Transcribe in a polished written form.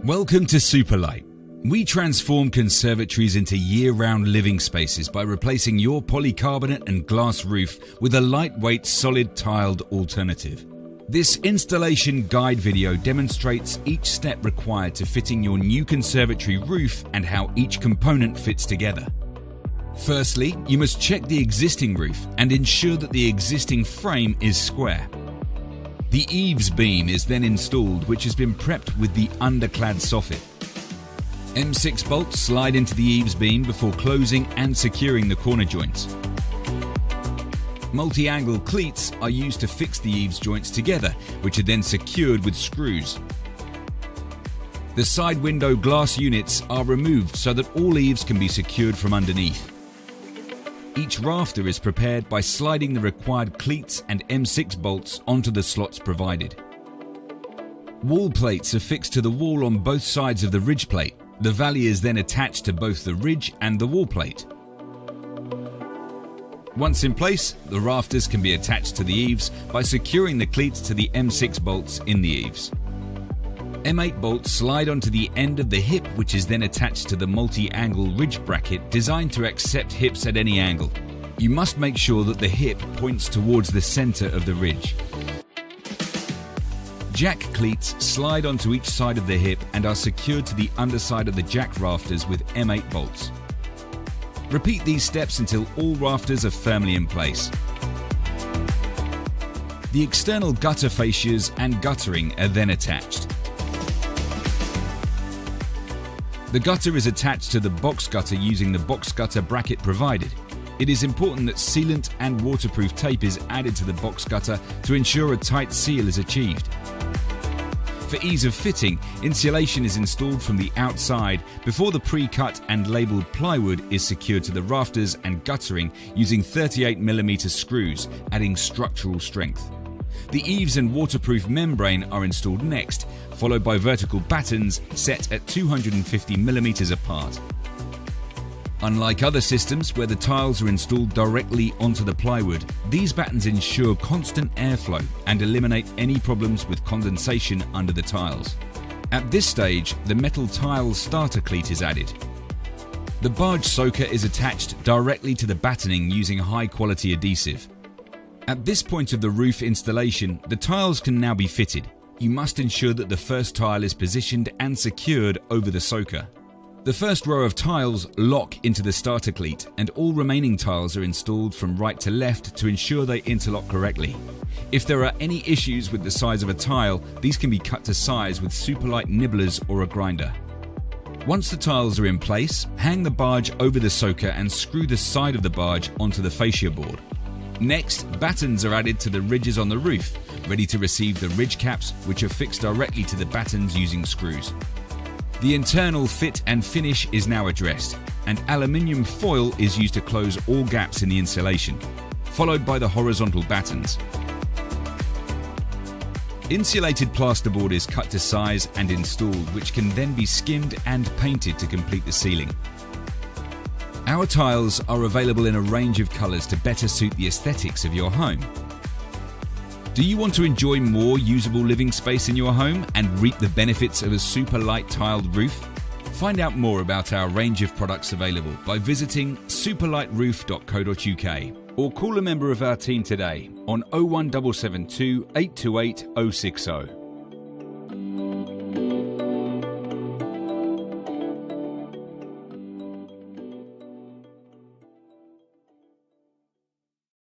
Welcome to SupaLite. We transform conservatories into year-round living spaces by replacing your polycarbonate and glass roof with a lightweight, solid tiled alternative. This installation guide video demonstrates each step required to fitting your new conservatory roof and how each component fits together. Firstly, you must check the existing roof and ensure that the existing frame is square. The eaves beam is then installed, which has been prepped with the underclad soffit. M6 bolts slide into the eaves beam before closing and securing the corner joints. Multi-angle cleats are used to fix the eaves joints together, which are then secured with screws. The side window glass units are removed so that all eaves can be secured from underneath. Each rafter is prepared by sliding the required cleats and M6 bolts onto the slots provided. Wall plates are fixed to the wall on both sides of the ridge plate. The valley is then attached to both the ridge and the wall plate. Once in place, the rafters can be attached to the eaves by securing the cleats to the M6 bolts in the eaves. M8 bolts slide onto the end of the hip, which is then attached to the multi-angle ridge bracket designed to accept hips at any angle. You must make sure that the hip points towards the center of the ridge. Jack cleats slide onto each side of the hip and are secured to the underside of the jack rafters with M8 bolts. Repeat these steps until all rafters are firmly in place. The external gutter fascias and guttering are then attached. The gutter is attached to the box gutter using the box gutter bracket provided. It is important that sealant and waterproof tape is added to the box gutter to ensure a tight seal is achieved. For ease of fitting, insulation is installed from the outside before the pre-cut and labelled plywood is secured to the rafters and guttering using 38mm screws, adding structural strength. The eaves and waterproof membrane are installed next, followed by vertical battens set at 250mm apart. Unlike other systems where the tiles are installed directly onto the plywood, these battens ensure constant airflow and eliminate any problems with condensation under the tiles. At this stage, the metal tile starter cleat is added. The barge soaker is attached directly to the battening using high-quality adhesive. At this point of the roof installation, the tiles can now be fitted. You must ensure that the first tile is positioned and secured over the soaker. The first row of tiles lock into the starter cleat, and all remaining tiles are installed from right to left to ensure they interlock correctly. If there are any issues with the size of a tile, these can be cut to size with SupaLite nibblers or a grinder. Once the tiles are in place, hang the barge over the soaker and screw the side of the barge onto the fascia board. Next, battens are added to the ridges on the roof, ready to receive the ridge caps, which are fixed directly to the battens using screws. The internal fit and finish is now addressed, and aluminium foil is used to close all gaps in the insulation, followed by the horizontal battens. Insulated plasterboard is cut to size and installed, which can then be skimmed and painted to complete the ceiling. Our tiles are available in a range of colours to better suit the aesthetics of your home. Do you want to enjoy more usable living space in your home and reap the benefits of a SupaLite tiled roof? Find out more about our range of products available by visiting superliteroof.co.uk or call a member of our team today on 01772 828 060.